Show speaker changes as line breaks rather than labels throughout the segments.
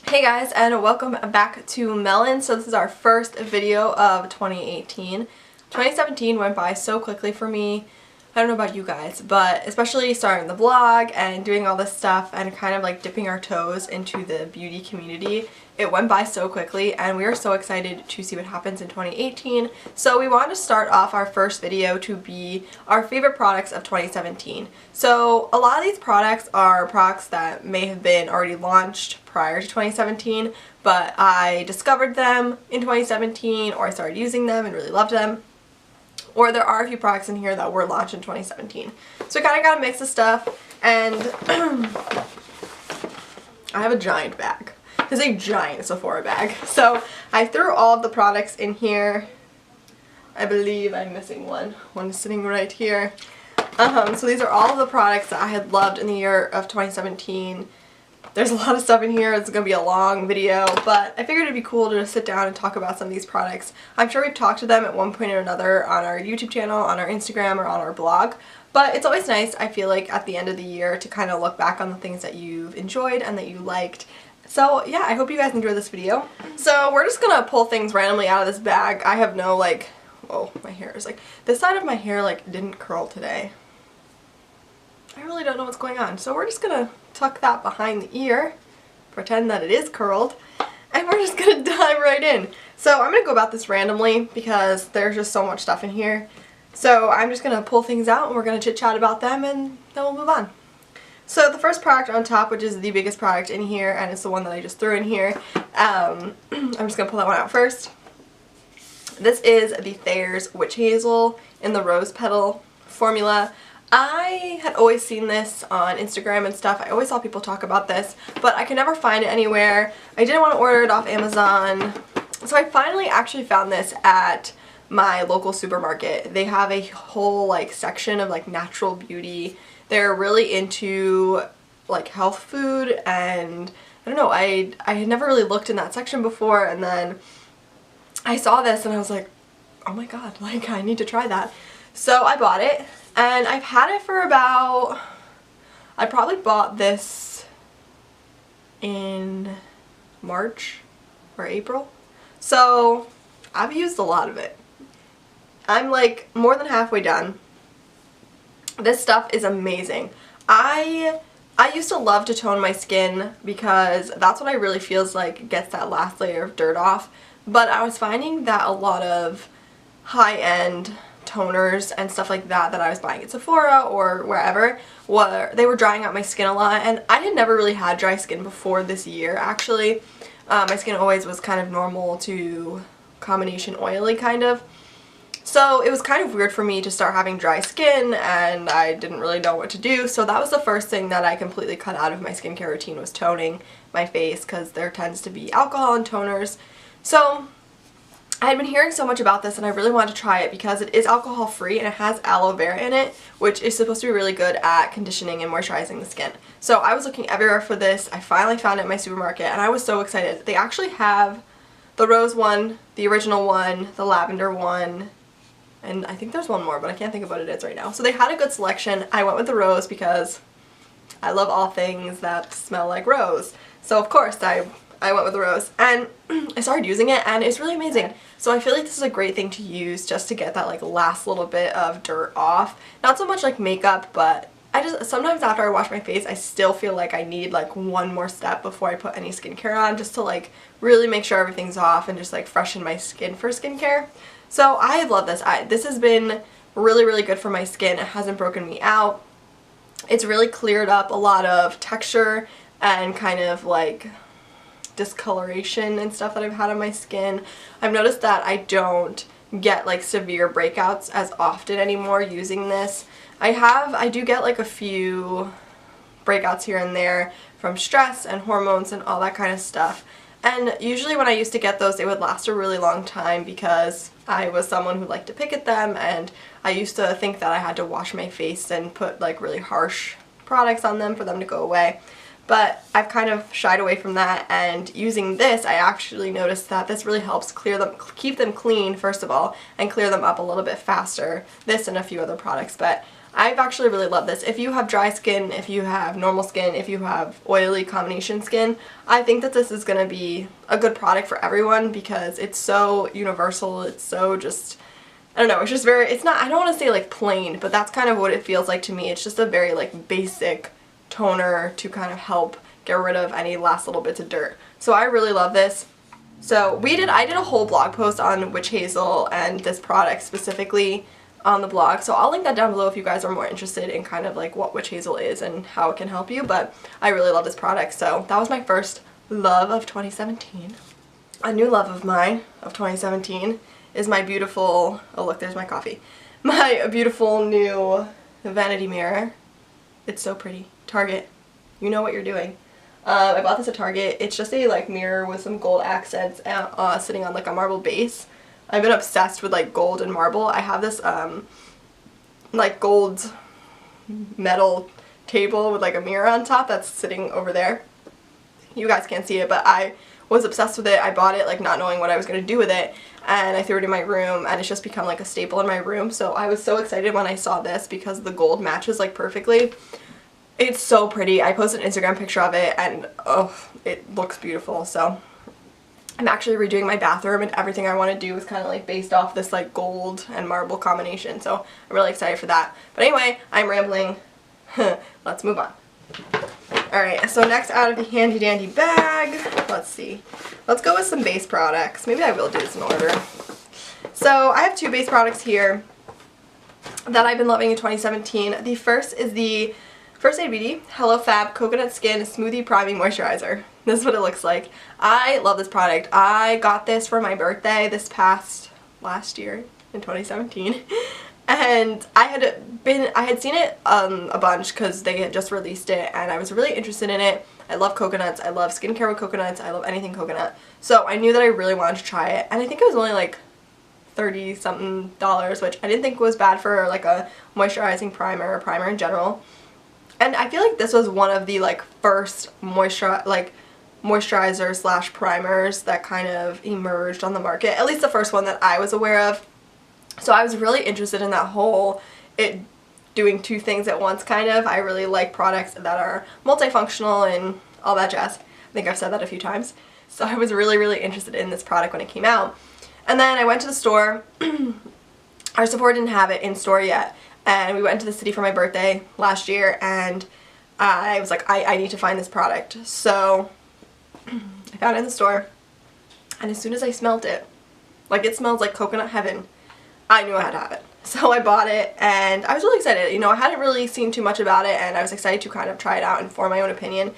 Hey guys, and welcome back to Mellyns. So this is our first video of 2018. 2017 went by so quickly for me. I don't know about you guys, but especially starting the vlog and doing all this stuff and kind of like dipping our toes into the beauty community, it went by so quickly and we are so excited to see what happens in 2018. So we wanted to start off our first video to be our favorite products of 2017. So a lot of these products are products that may have been already launched prior to 2017, but I discovered them in 2017 or I started using them and really loved them. Or there are a few products in here that were launched in 2017. So I kind of got a mix of stuff, and I have a giant bag. It's a giant Sephora bag. So I threw all of the products in here. I believe I'm missing one. One is sitting right here. So these are all of the products that I had loved in the year of 2017. There's a lot of stuff in here. It's going to be a long video, but I figured it'd be cool to just sit down and talk about some of these products. I'm sure we've talked to them at one point or another on our YouTube channel, on our Instagram, or on our blog, but it's always nice, I feel like, at the end of the year to kind of look back on the things that you've enjoyed and that you liked. So yeah, I hope you guys enjoyed this video. So we're just going to pull things randomly out of this bag. I have no oh, my hair is this side of my hair didn't curl today. I really don't know what's going on. So we're just going to tuck that behind the ear, pretend that it is curled, and we're just going to dive right in. So I'm going to go about this randomly because there's just so much stuff in here. So I'm just going to pull things out and we're going to chit chat about them and then we'll move on. So the first product on top, which is the biggest product in here, and it's the one that I just threw in here, I'm just going to pull that one out first. This is the Thayer's Witch Hazel in the Rose Petal formula. I had always seen this on Instagram and stuff. I always saw people talk about this, but I could never find it anywhere. I didn't want to order it off Amazon. So I finally actually found this at my local supermarket. They have a whole section of natural beauty. They're really into health food, and I don't know, I had never really looked in that section before, and then I saw this and I was like, oh my god, I need to try that. So I bought it. And I've had it for about, I probably bought this in March or April. So I've used a lot of it. I'm more than halfway done. This stuff is amazing. I used to love to tone my skin because that's what I really feels gets that last layer of dirt off. But I was finding that a lot of high-end toners and stuff like that I was buying at Sephora or wherever, they were drying out my skin a lot, and I had never really had dry skin before this year actually. My skin always was kind of normal to combination oily kind of. So it was kind of weird for me to start having dry skin and I didn't really know what to do. So that was the first thing that I completely cut out of my skincare routine, was toning my face, because there tends to be alcohol in toners. So I had been hearing so much about this and I really wanted to try it because it is alcohol free and it has aloe vera in it, which is supposed to be really good at conditioning and moisturizing the skin. So I was looking everywhere for this. I finally found it in my supermarket and I was so excited. They actually have the rose one, the original one, the lavender one, and I think there's one more, but I can't think of what it is right now. So they had a good selection. I went with the rose because I love all things that smell like rose. So of course I went with the rose, and I started using it and it's really amazing. So I feel like this is a great thing to use just to get that last little bit of dirt off. Not so much makeup, but sometimes after I wash my face I still feel like I need one more step before I put any skincare on, just to really make sure everything's off and just freshen my skin for skincare. So I love this. This has been really, really good for my skin. It hasn't broken me out. It's really cleared up a lot of texture and kind of discoloration and stuff that I've had on my skin. I've noticed that I don't get severe breakouts as often anymore using this. I do get a few breakouts here and there from stress and hormones and all that kind of stuff. And usually when I used to get those, they would last a really long time because I was someone who liked to pick at them, and I used to think that I had to wash my face and put really harsh products on them for them to go away. But I've kind of shied away from that, and using this I actually noticed that this really helps clear them, keep them clean first of all, and clear them up a little bit faster. This and a few other products, but I've actually really loved this. If you have dry skin, if you have normal skin, if you have oily combination skin, I think that this is going to be a good product for everyone because it's so universal. It's so just, I don't know, it's just very, it's not, I don't want to say like plain, but that's kind of what it feels like to me. It's just a very like basic toner to kind of help get rid of any last little bits of dirt. So I really love this. So I did a whole blog post on witch hazel and this product specifically on the blog, so I'll link that down below if you guys are more interested in kind of like what witch hazel is and how it can help you. But I really love this product, so that was my first love of 2017. A new love of mine of 2017 is my beautiful, oh look, there's my coffee, my beautiful new vanity mirror. It's so pretty. Target, you know what you're doing. I bought this at Target. It's just a like mirror with some gold accents sitting on like a marble base. I've been obsessed with like gold and marble. I have this like gold metal table with like a mirror on top that's sitting over there. You guys can't see it, but I was obsessed with it. I bought it like not knowing what I was going to do with it, and I threw it in my room, and it's just become like a staple in my room. So I was so excited when I saw this because the gold matches like perfectly. It's so pretty. I posted an Instagram picture of it and oh, it looks beautiful. So I'm actually redoing my bathroom, and everything I want to do is kind of like based off this like gold and marble combination. So I'm really excited for that. But anyway, I'm rambling. Let's move on. Alright, so next out of the handy dandy bag, let's see. Let's go with some base products. Maybe I will do this in order. So I have two base products here that I've been loving in 2017. The first is the First Aid Beauty Hello Fab Coconut Skin Smoothie Priming Moisturizer. This is what it looks like. I love this product. I got this for my birthday last year in 2017. And I had seen it a bunch because they had just released it, and I was really interested in it. I love coconuts. I love skincare with coconuts. I love anything coconut. So I knew that I really wanted to try it, and I think it was only like $30 something, which I didn't think was bad for like a moisturizing primer or primer in general. And I feel like this was one of the like first moisturizer slash primers that kind of emerged on the market, at least the first one that I was aware of. So I was really interested in that whole it doing two things at once kind of. I really like products that are multifunctional and all that jazz. I think I've said that a few times. So I was really, really interested in this product when it came out. And then I went to the store. Our Sephora didn't have it in store yet. And we went to the city for my birthday last year, and I was like, I need to find this product. So I found it in the store, and as soon as I smelled it, like it smells like coconut heaven, I knew I had to have it. So I bought it, and I was really excited. You know, I hadn't really seen too much about it, and I was excited to kind of try it out and form my own opinion.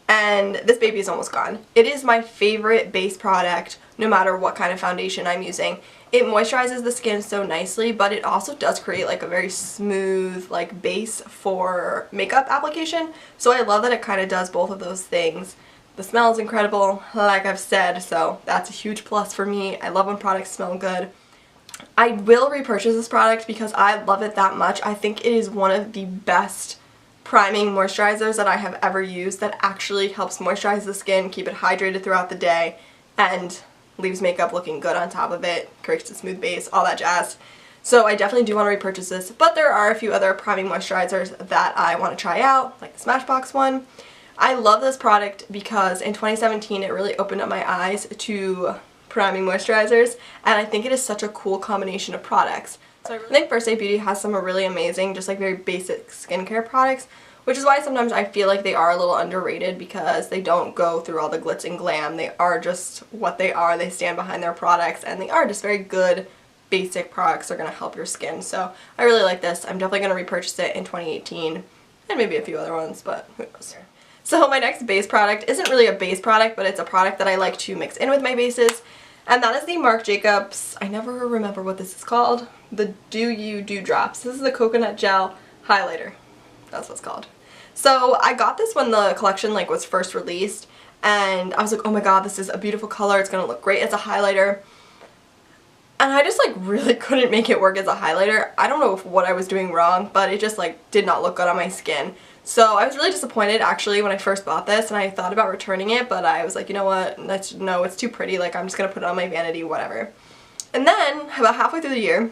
And this baby is almost gone. It is my favorite base product, no matter what kind of foundation I'm using. It moisturizes the skin so nicely, but it also does create like a very smooth like base for makeup application. So I love that it kind of does both of those things. The smell is incredible, like I've said, so that's a huge plus for me. I love when products smell good. I will repurchase this product because I love it that much. I think it is one of the best priming moisturizers that I have ever used that actually helps moisturize the skin, keep it hydrated throughout the day, and leaves makeup looking good on top of it, creates a smooth base, all that jazz. So I definitely do want to repurchase this, but there are a few other priming moisturizers that I want to try out, like the Smashbox one. I love this product because in 2017 it really opened up my eyes to priming moisturizers, and I think it is such a cool combination of products. So I think First Aid Beauty has some really amazing, just like very basic skincare products, which is why sometimes I feel like they are a little underrated because they don't go through all the glitz and glam. They are just what they are. They stand behind their products, and they are just very good basic products that are going to help your skin. So I really like this. I'm definitely going to repurchase it in 2018, and maybe a few other ones, but who knows. So my next base product isn't really a base product, but it's a product that I like to mix in with my bases, and that is the Marc Jacobs, I never remember what this is called, the Do You Dewdrops. This is the coconut gel highlighter. That's what it's called. So I got this when the collection like was first released, and I was like, oh my god, this is a beautiful color, it's gonna look great as a highlighter. And I just like really couldn't make it work as a highlighter. I don't know what I was doing wrong, but it just like did not look good on my skin. So I was really disappointed actually when I first bought this, and I thought about returning it, but I was like, you know what, no, it's too pretty, like I'm just gonna put it on my vanity, whatever. And then about halfway through the year,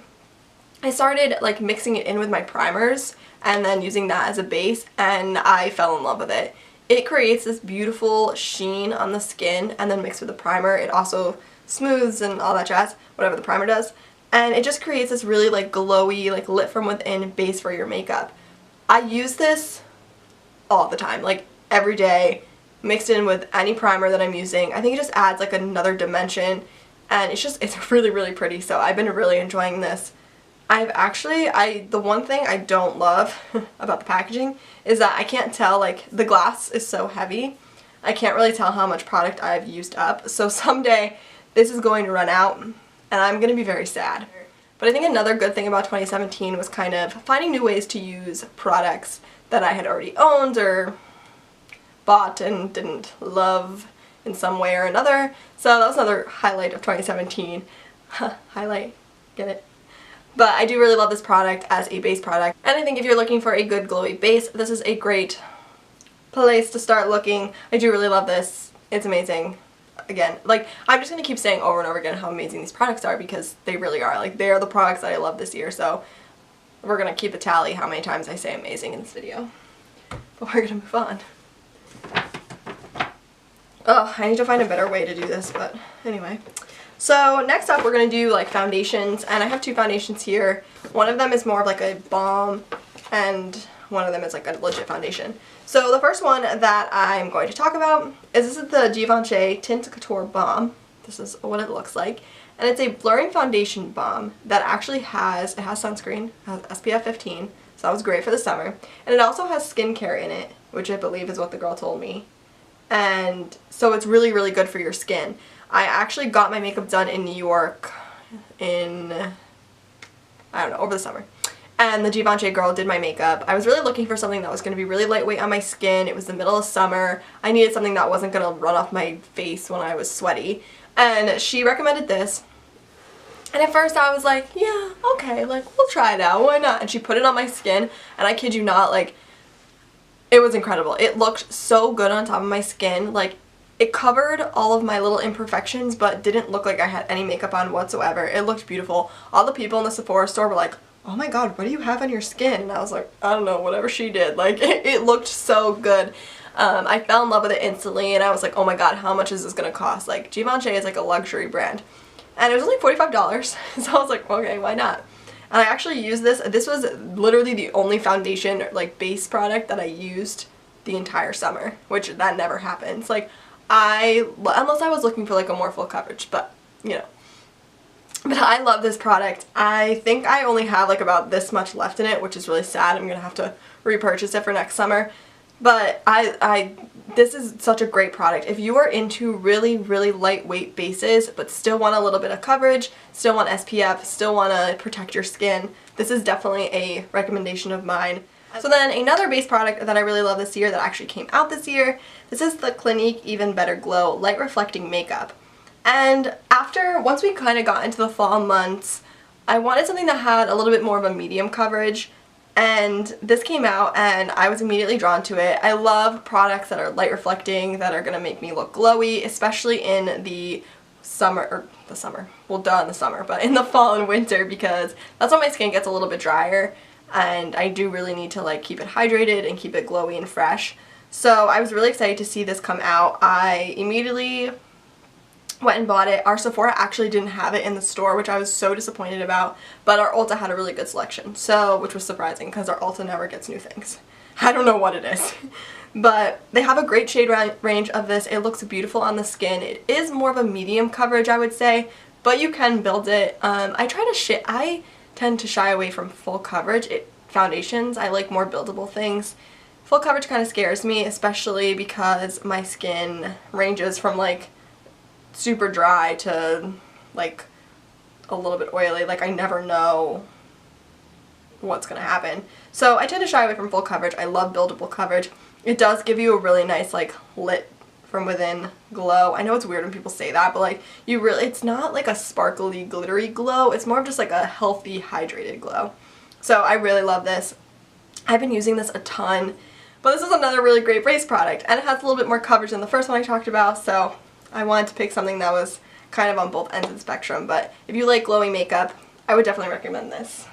I started like mixing it in with my primers and then using that as a base, and I fell in love with it. It creates this beautiful sheen on the skin, and then mixed with the primer, it also smooths and all that jazz, whatever the primer does. And it just creates this really like glowy, like lit from within base for your makeup. I use this all the time, like every day, mixed in with any primer that I'm using. I think it just adds like another dimension, and it's really, really pretty, so I've been really enjoying this. The one thing I don't love about the packaging is that I can't tell, like, the glass is so heavy, I can't really tell how much product I've used up, so someday this is going to run out, and I'm going to be very sad. But I think another good thing about 2017 was kind of finding new ways to use products that I had already owned or bought and didn't love in some way or another. So that was another highlight of 2017. Highlight, get it? But I do really love this product as a base product, and I think if you're looking for a good glowy base, this is a great place to start looking. I do really love this. It's amazing. Again, like, I'm just going to keep saying over and over again how amazing these products are, because they really are. Like, they are the products that I love this year, so we're going to keep a tally how many times I say amazing in this video. But we're going to move on. Oh, I need to find a better way to do this, but anyway. So next up we're going to do like foundations, and I have two foundations here. One of them is more of like a balm, and one of them is like a legit foundation. So the first one that I'm going to talk about is the Givenchy Tint Couture Balm. This is what it looks like. And it's a blurring foundation balm that actually has sunscreen, has SPF 15, so that was great for the summer. And it also has skincare in it, which I believe is what the girl told me. And so it's really, really good for your skin. I actually got my makeup done in New York in, I don't know, over the summer. And the Givenchy girl did my makeup. I was really looking for something that was going to be really lightweight on my skin. It was the middle of summer. I needed something that wasn't going to run off my face when I was sweaty. And she recommended this. And at first I was like, yeah, okay, like, we'll try it out. Why not? And she put it on my skin, and I kid you not, like, it was incredible. It looked so good on top of my skin. Like, it covered all of my little imperfections, but didn't look like I had any makeup on whatsoever. It looked beautiful. All the people in the Sephora store were like, oh my god, what do you have on your skin? And I was like, I don't know, whatever she did. Like, it looked so good. I fell in love with it instantly, and I was like, oh my god, how much is this gonna cost? Like, Givenchy is like a luxury brand. And it was only $45, so I was like, okay, why not? And I actually used this. This was literally the only foundation, like, base product that I used the entire summer, which that never happens. Like, unless I was looking for like a more full coverage, but you know. But I love this product. I think I only have like about this much left in it, which is really sad. I'm gonna have to repurchase it for next summer. But this is such a great product. If you are into really, really lightweight bases, but still want a little bit of coverage, still want SPF, still want to protect your skin, this is definitely a recommendation of mine. So then another base product that I really love this year that actually came out this year, this is the Clinique Even Better Glow Light Reflecting Makeup. And once we kind of got into the fall months, I wanted something that had a little bit more of a medium coverage, and this came out and I was immediately drawn to it. I love products that are light reflecting, that are going to make me look glowy, especially in the summer, well, duh, in the summer, but in the fall and winter, because that's when my skin gets a little bit drier. And I do really need to like keep it hydrated and keep it glowy and fresh. So I was really excited to see this come out. I immediately went and bought it. Our Sephora actually didn't have it in the store, which I was so disappointed about, but our Ulta had a really good selection, so which was surprising because our Ulta never gets new things. I don't know what it is. But they have a great shade range of this. It looks beautiful on the skin. It is more of a medium coverage, I would say, but you can build it. I tend to shy away from full coverage foundations. I like more buildable things. Full coverage kind of scares me, especially because my skin ranges from like super dry to like a little bit oily. Like, I never know what's gonna happen. So I tend to shy away from full coverage. I love buildable coverage. It does give you a really nice like lit from within glow. I know it's weird when people say that, but like it's not like a sparkly, glittery glow. It's more of just like a healthy, hydrated glow. So I really love this. I've been using this a ton, but this is another really great base product, and it has a little bit more coverage than the first one I talked about, so I wanted to pick something that was kind of on both ends of the spectrum. But if you like glowy makeup, I would definitely recommend this.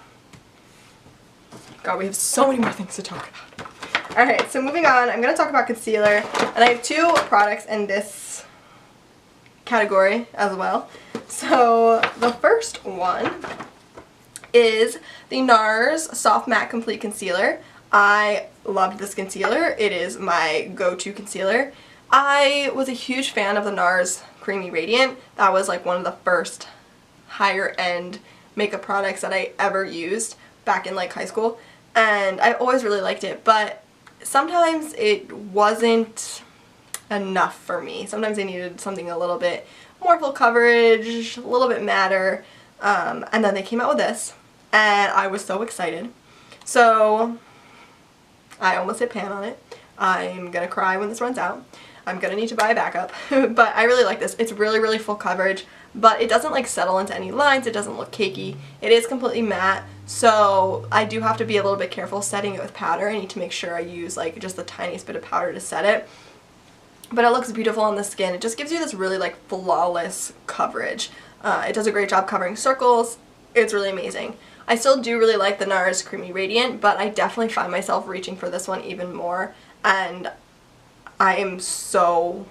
God, we have so many more things to talk about. Alright, so moving on, I'm going to talk about concealer, and I have two products in this category as well. So the first one is the NARS Soft Matte Complete Concealer. I loved this concealer. It is my go-to concealer. I was a huge fan of the NARS Creamy Radiant. That was like one of the first higher end makeup products that I ever used back in like high school, and I always really liked it, but sometimes it wasn't enough for me. Sometimes I needed something a little bit more full coverage, a little bit matter, and then they came out with this, and I was so excited. So I almost hit pan on it. I'm gonna cry when this runs out. I'm gonna need to buy a backup, but I really like this. It's really, really full coverage, but it doesn't like settle into any lines. It doesn't look cakey. It is completely matte, so I do have to be a little bit careful setting it with powder. I need to make sure I use like just the tiniest bit of powder to set it. But it looks beautiful on the skin. It just gives you this really like flawless coverage. It does a great job covering circles. It's really amazing. I still do really like the NARS Creamy Radiant, but I definitely find myself reaching for this one even more, and I am so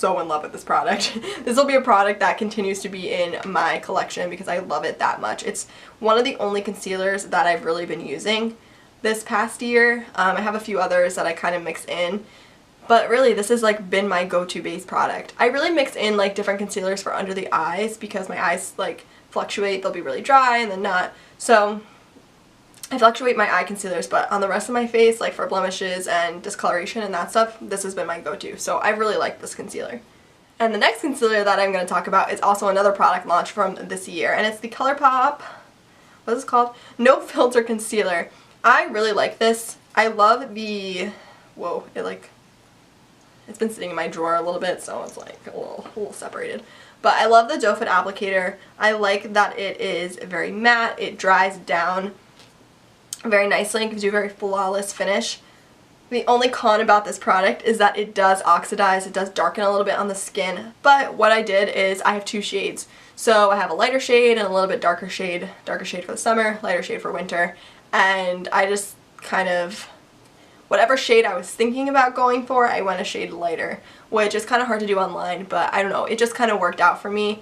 in love with this product. This will be a product that continues to be in my collection because I love it that much. It's one of the only concealers that I've really been using this past year. I have a few others that I kind of mix in, but really this has like been my go-to base product. I really mix in like different concealers for under the eyes because my eyes like fluctuate. They'll be really dry and then not. So I fluctuate my eye concealers, but on the rest of my face, like for blemishes and discoloration and that stuff, this has been my go-to. So I really like this concealer. And the next concealer that I'm going to talk about is also another product launch from this year, and it's the ColourPop, what is it called? No Filter Concealer. I really like this. I love the, whoa, it's been sitting in my drawer a little bit, so it's like a little separated. But I love the doe foot applicator. I like that it is very matte. It dries down very nicely and gives you a very flawless finish. The only con about this product is that it does oxidize, it does darken a little bit on the skin, but what I did is I have two shades. So I have a lighter shade and a little bit darker shade for the summer, lighter shade for winter, and I just kind of, whatever shade I was thinking about going for, I went a shade lighter, which is kind of hard to do online, but I don't know, it just kind of worked out for me.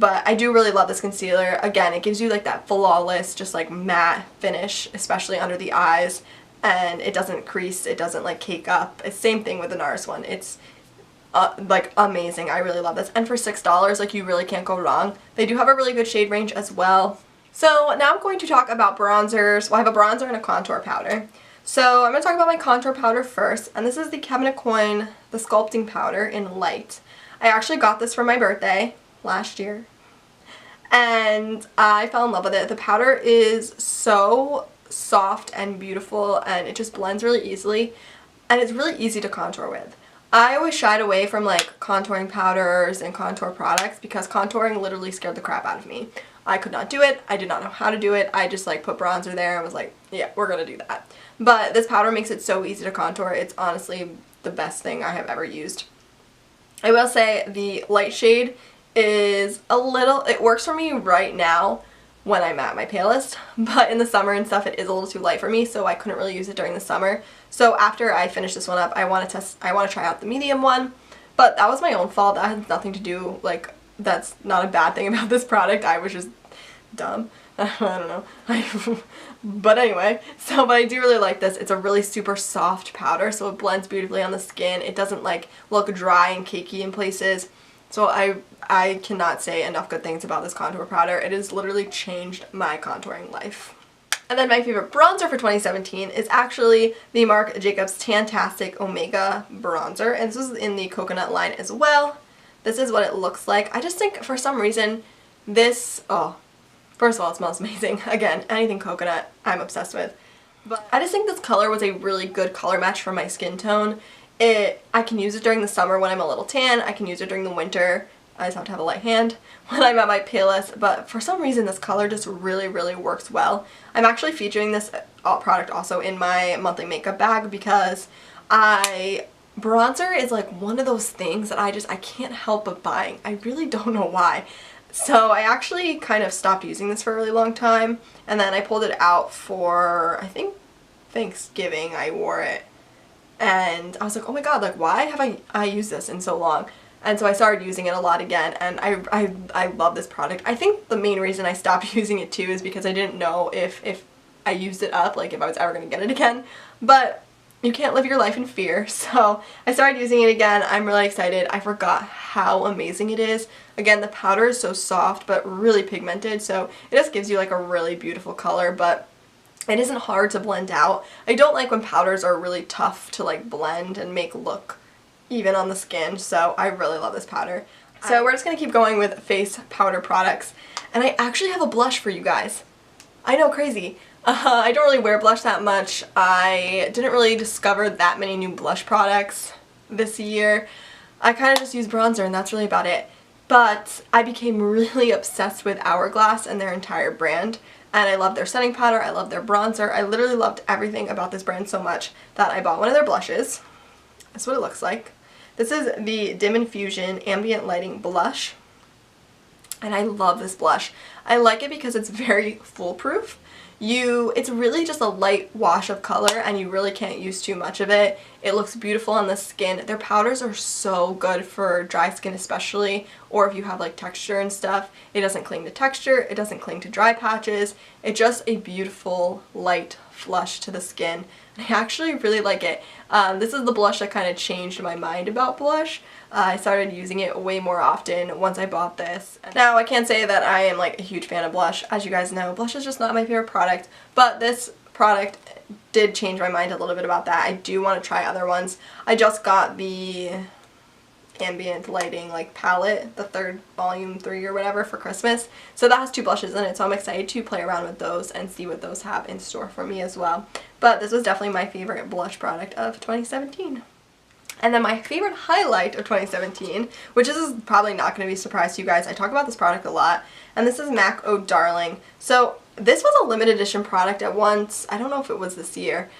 But I do really love this concealer. Again, it gives you like that flawless, just like matte finish, especially under the eyes, and it doesn't crease, it doesn't like cake up. It's same thing with the NARS one. It's like amazing. I really love this. And for $6, like you really can't go wrong. They do have a really good shade range as well. So now I'm going to talk about bronzers. Well, I have a bronzer and a contour powder. So I'm going to talk about my contour powder first, and this is the Cabinet Coin, the Sculpting Powder in Light. I actually got this for my birthday last year, and I fell in love with it. The powder is so soft and beautiful, and it just blends really easily, and it's really easy to contour with. I always shied away from like contouring powders and contour products because contouring literally scared the crap out of me. I could not do it. I did not know how to do it. I just like put bronzer there and was like, yeah, we're gonna do that. But this powder makes it so easy to contour. It's honestly the best thing I have ever used. I will say the light shade is a little, it works for me right now when I'm at my palest, but in the summer and stuff it is a little too light for me, so I couldn't really use it during the summer. So after I finish this one up, I want to try out the medium one, but that was my own fault. That has nothing to do, like, that's not a bad thing about this product. I was just dumb. I don't know. But anyway, but I do really like this. It's a really super soft powder, so it blends beautifully on the skin. It doesn't like look dry and cakey in places. So I cannot say enough good things about this contour powder. It has literally changed my contouring life. And then my favorite bronzer for 2017 is actually the Marc Jacobs Tantastic Omega bronzer, and this is in the coconut line as well. This is what it looks like. I just think for some reason this, first of all, it smells amazing. Again, anything coconut, I'm obsessed with. But I just think this color was a really good color match for my skin tone. I can use it during the summer when I'm a little tan. I can use it during the winter. I just have to have a light hand when I'm at my palest. But for some reason, this color just really, really works well. I'm actually featuring this product also in my monthly makeup bag because bronzer is like one of those things that I can't help but buying. I really don't know why. So I actually kind of stopped using this for a really long time, and then I pulled it out for, I think, Thanksgiving I wore it. And I was like, oh my god, like why have I used this in so long? And so I started using it a lot again, and I love this product. I think the main reason I stopped using it too is because I didn't know if I used it up, like if I was ever going to get it again. But you can't live your life in fear, so I started using it again. I'm really excited. I forgot how amazing it is. Again, the powder is so soft but really pigmented, so it just gives you like a really beautiful color, but it isn't hard to blend out. I don't like when powders are really tough to like blend and make look even on the skin, so I really love this powder. So we're just going to keep going with face powder products, and I actually have a blush for you guys. I know, crazy. I don't really wear blush that much. I didn't really discover that many new blush products this year. I kind of just use bronzer and that's really about it. But I became really obsessed with Hourglass and their entire brand. And I love their setting powder, I love their bronzer. I literally loved everything about this brand so much that I bought one of their blushes. That's what it looks like. This is the Dim Infusion Ambient Lighting Blush. And I love this blush. I like it because it's very foolproof. It's really just a light wash of color and you really can't use too much of it. It looks beautiful on the skin. Their powders are so good for dry skin especially, or if you have like texture and stuff. It doesn't cling to texture, it doesn't cling to dry patches. It's just a beautiful light flush to the skin. I actually really like it. This is the blush that kind of changed my mind about blush. I started using it way more often once I bought this. Now I can't say that I am like a huge fan of blush. As you guys know, blush is just not my favorite product, but this product did change my mind a little bit about that. I do want to try other ones. I just got the ambient lighting like palette, the third volume 3 or whatever, for Christmas. So that has 2 blushes in it, so I'm excited to play around with those and see what those have in store for me as well. But this was definitely my favorite blush product of 2017. And then my favorite highlight of 2017, which is probably not going to be a surprise to you guys, I talk about this product a lot, and this is MAC Oh Darling. So this was a limited edition product at once. I don't know if it was this year,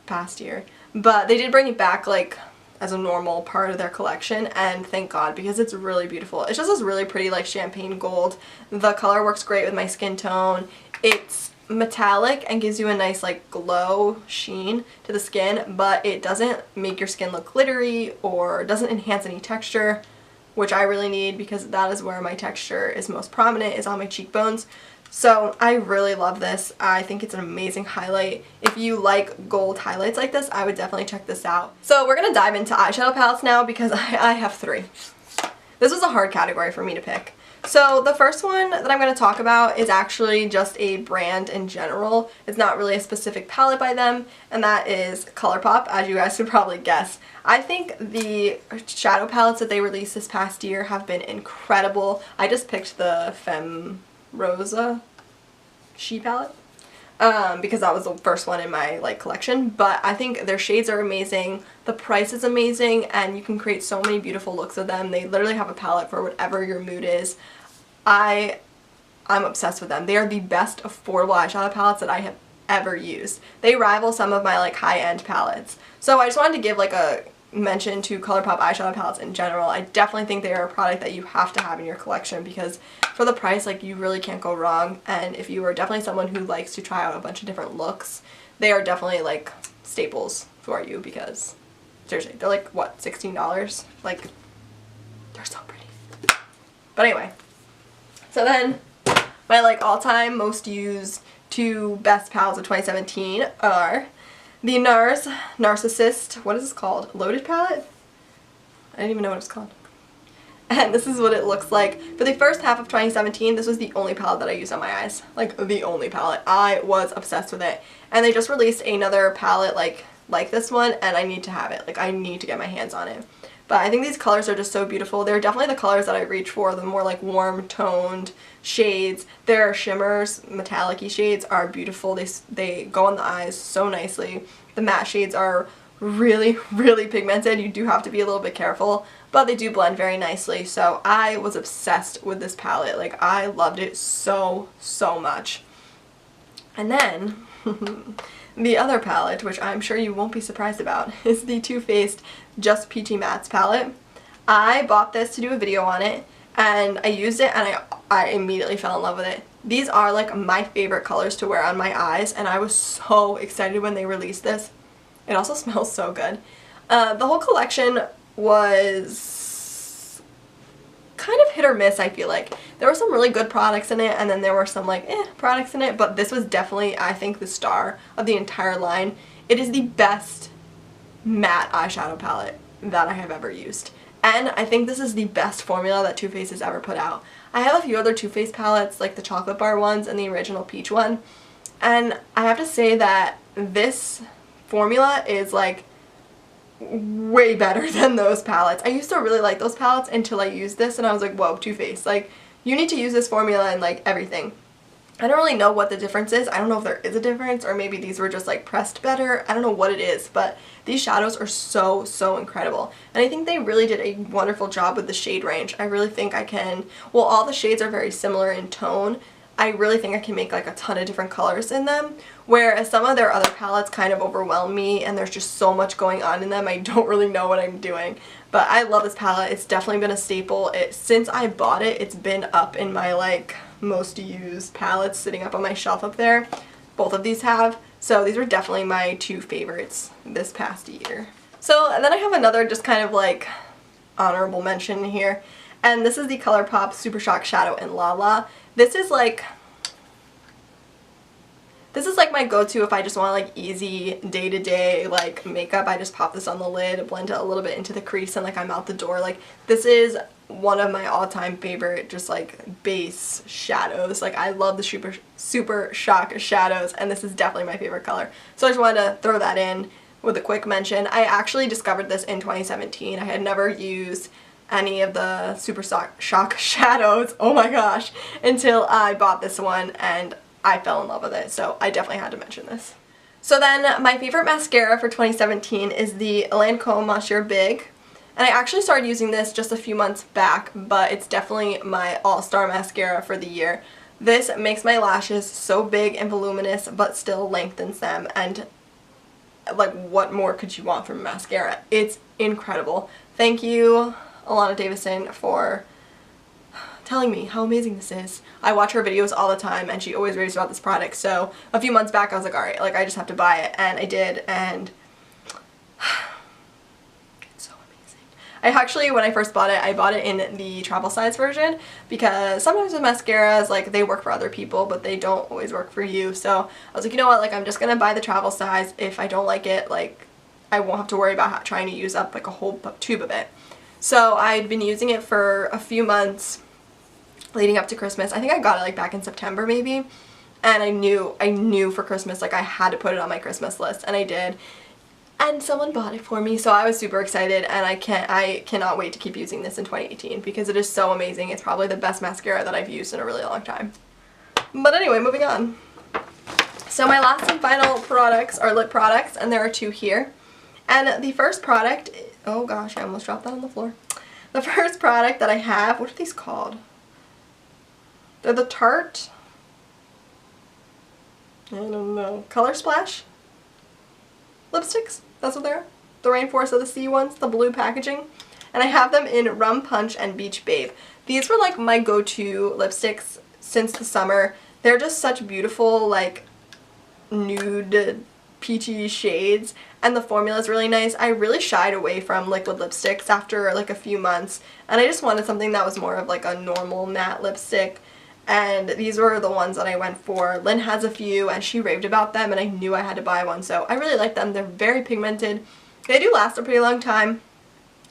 past year, but they did bring it back like as a normal part of their collection, and thank God, because it's really beautiful. It's just this really pretty like champagne gold. The color works great with my skin tone. It's metallic and gives you a nice like glow sheen to the skin, but it doesn't make your skin look glittery or doesn't enhance any texture, which I really need because that is where my texture is most prominent, is on my cheekbones. So I really love this. I think it's an amazing highlight. If you like gold highlights like this, I would definitely check this out. So we're gonna dive into eyeshadow palettes now because I have 3. This was a hard category for me to pick. So the first one that I'm going to talk about is actually just a brand in general. It's not really a specific palette by them, and that is ColourPop, as you guys could probably guess. I think the shadow palettes that they released this past year have been incredible. I just picked the Femme Rosa She palette because that was the first one in my like collection, but I think their shades are amazing, the price is amazing, and you can create so many beautiful looks with them. They literally have a palette for whatever your mood is. I'm obsessed with them. They are the best affordable eyeshadow palettes that I have ever used. They rival some of my like high-end palettes. So I just wanted to give like a mention to ColourPop eyeshadow palettes in general. I definitely think they are a product that you have to have in your collection because for the price, like, you really can't go wrong. And if you are definitely someone who likes to try out a bunch of different looks, they are definitely like staples for you because seriously, they're like what, $16? Like, they're so pretty. But anyway, so then my like all-time most used 2 best palettes of 2017 are the NARS Narcissist, what is this called? Loaded palette? I didn't even know what it's called. And this is what it looks like. For the first half of 2017, this was the only palette that I used on my eyes. Like, the only palette. I was obsessed with it. And they just released another palette like this one, and I need to have it. Like, I need to get my hands on it. But I think these colors are just so beautiful. They're definitely the colors that I reach for, the more like warm toned shades. Their shimmers, metallic-y shades are beautiful. They go on the eyes so nicely. The matte shades are really, really pigmented. You do have to be a little bit careful, but they do blend very nicely. So I was obsessed with this palette. Like, I loved it so, so much. And then the other palette, which I'm sure you won't be surprised about, is the Too Faced Just Peachy Mattes palette. I bought this to do a video on it, and I used it and I immediately fell in love with it. These are like my favorite colors to wear on my eyes, and I was so excited when they released this. It also smells so good. The whole collection was kind of hit or miss, I feel like. There were some really good products in it, and then there were some like products in it, but this was definitely, I think, the star of the entire line. It is the best matte eyeshadow palette that I have ever used. And I think this is the best formula that Too Faced has ever put out. I have a few other Too Faced palettes, like the chocolate bar ones and the original peach one, and I have to say that this formula is like way better than those palettes. I used to really like those palettes until I used this, and I was like, whoa, Too Faced, like, you need to use this formula in like everything. I don't really know what the difference is. I don't know if there is a difference, or maybe these were just like pressed better. I don't know what it is, but these shadows are so incredible. And I think they really did a wonderful job with the shade range. I really think I can, well, all the shades are very similar in tone. I really think I can make like a ton of different colors in them, whereas some of their other palettes kind of overwhelm me and there's just so much going on in them. I don't really know what I'm doing. But I love this palette. It's definitely been a staple. Since I bought it, it's been up in my like most used palettes, sitting up on my shelf up there. Both of these have. So these were definitely my two favorites this past year. So, and then I have another just kind of like honorable mention here. And this is the ColourPop Super Shock Shadow in Lala. This is like my go-to if I just want like easy day-to-day like makeup. I just pop this on the lid, blend it a little bit into the crease, and like I'm out the door. Like, this is one of my all-time favorite just like base shadows. Like, I love the Super Shock shadows, and this is definitely my favorite color. So I just wanted to throw that in with a quick mention. I actually discovered this in 2017. I had never used any of the Super Shock shadows, oh my gosh, until I bought this one and I fell in love with it, so I definitely had to mention this. So then my favorite mascara for 2017 is the Lancome Monsieur Big, and I actually started using this just a few months back, but it's definitely my all-star mascara for the year. This makes my lashes so big and voluminous but still lengthens them, and like, what more could you want from a mascara? It's incredible. Thank you, Alana Davison, for telling me how amazing this is. I watch her videos all the time and she always raves about this product, so a few months back I was like, alright, like, I just have to buy it, and I did, and it's so amazing. I actually, when I first bought it, I bought it in the travel size version, because sometimes with mascaras, like, they work for other people but they don't always work for you, so I was like, you know what, like, I'm just gonna buy the travel size. If I don't like it, like, I won't have to worry about trying to use up like a whole tube of it. So I'd been using it for a few months leading up to Christmas. I think I got it like back in September maybe, and I knew for Christmas, like, I had to put it on my Christmas list, and I did. And someone bought it for me, so I was super excited, and I cannot wait to keep using this in 2018 because it is so amazing. It's probably the best mascara that I've used in a really long time. But anyway, moving on. So my last and final products are lip products, and there are two here. And the first product, oh gosh, I almost dropped that on the floor. The first product that I have, what are these called? They're the Tarte, I don't know, Color Splash lipsticks. That's what they are. The Rainforest of the Sea ones, the blue packaging. And I have them in Rum Punch and Beach Babe. These were like my go-to lipsticks since the summer. They're just such beautiful, like, nude, peachy shades, and the formula is really nice. I really shied away from liquid lipsticks after like a few months, and I just wanted something that was more of like a normal matte lipstick. And these were the ones that I went for. Lyn has a few and she raved about them, and I knew I had to buy one, so I really like them. They're very pigmented. They do last a pretty long time.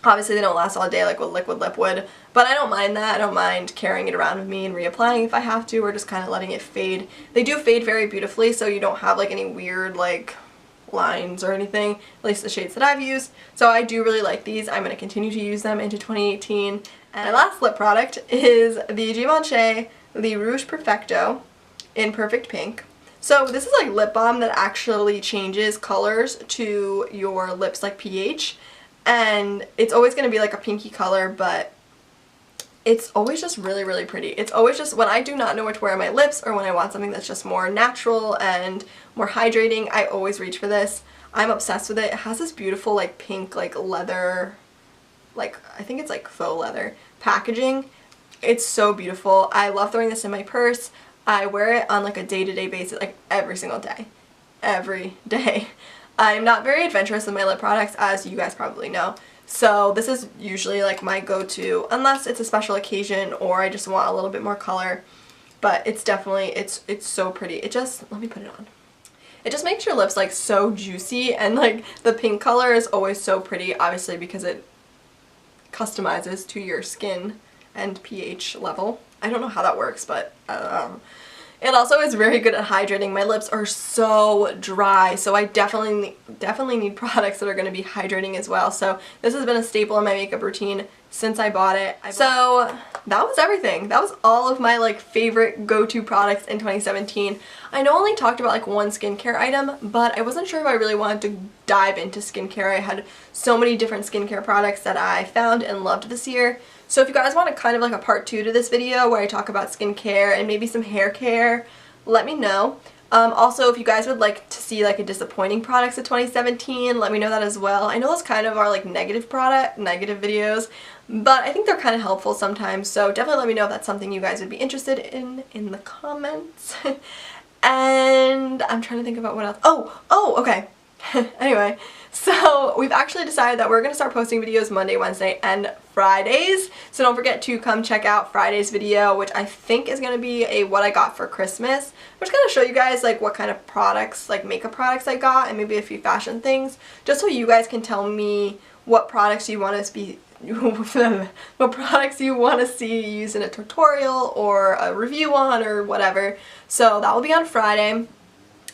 Obviously they don't last all day like what liquid lip would, but I don't mind that. I don't mind carrying it around with me and reapplying if I have to, or just kind of letting it fade. They do fade very beautifully, so you don't have like any weird like lines or anything, at least the shades that I've used. So I do really like these. I'm going to continue to use them into 2018. And my last lip product is the Givenchy the Rouge Perfecto in Perfect Pink. So this is like lip balm that actually changes colors to your lips, like pH, and it's always going to be like a pinky color, but it's always just really pretty. It's always just, when I do not know what to wear on my lips, or when I want something that's just more natural and more hydrating, I always reach for this. I'm obsessed with it. It has this beautiful like pink like leather, like I think it's like faux leather packaging. It's so beautiful. I love throwing this in my purse. I wear it on like a day-to-day basis, like every single day. Every day. I'm not very adventurous with my lip products, as you guys probably know. So this is usually like my go-to, unless it's a special occasion or I just want a little bit more color. But it's definitely, it's so pretty. It just, let me put it on. It just makes your lips like so juicy, and like the pink color is always so pretty, obviously because it customizes to your skin and pH level. I don't know how that works, but it also is very good at hydrating. My lips are so dry, so I definitely need products that are going to be hydrating as well. So this has been a staple in my makeup routine since I bought it. So that was everything. That was all of my like favorite go-to products in 2017. I know I only talked about like one skincare item, but I wasn't sure if I really wanted to dive into skincare. I had so many different skincare products that I found and loved this year. So if you guys want kind of like a part 2 to this video where I talk about skincare and maybe some hair care, let me know. Also, if you guys would like to see like a disappointing products of 2017, let me know that as well. I know those kind of are like negative videos, but I think they're kind of helpful sometimes, so definitely let me know if that's something you guys would be interested in the comments. And I'm trying to think about what else. Oh, okay. Anyway, so we've actually decided that we're going to start posting videos Monday, Wednesday, and Fridays. So don't forget to come check out Friday's video, which I think is going to be a what I got for Christmas. I'm just going to show you guys like what kind of products, like makeup products I got, and maybe a few fashion things, just so you guys can tell me what products you want to be what products you want to see used in a tutorial or a review on or whatever. So that will be on Friday.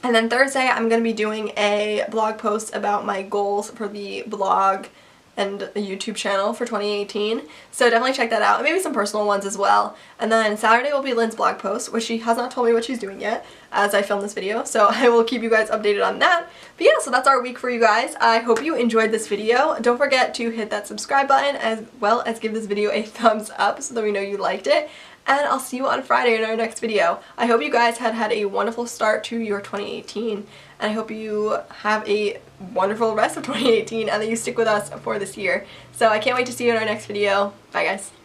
And then Thursday I'm going to be doing a blog post about my goals for the blog and a YouTube channel for 2018. So definitely check that out, and maybe some personal ones as well. And then Saturday will be Lyn's blog post, which she has not told me what she's doing yet as I film this video. So I will keep you guys updated on that. But yeah, so that's our week for you guys. I hope you enjoyed this video. Don't forget to hit that subscribe button as well as give this video a thumbs up so that we know you liked it. And I'll see you on Friday in our next video. I hope you guys had a wonderful start to your 2018. And I hope you have a wonderful rest of 2018 and that you stick with us for this year. So I can't wait to see you in our next video. Bye guys.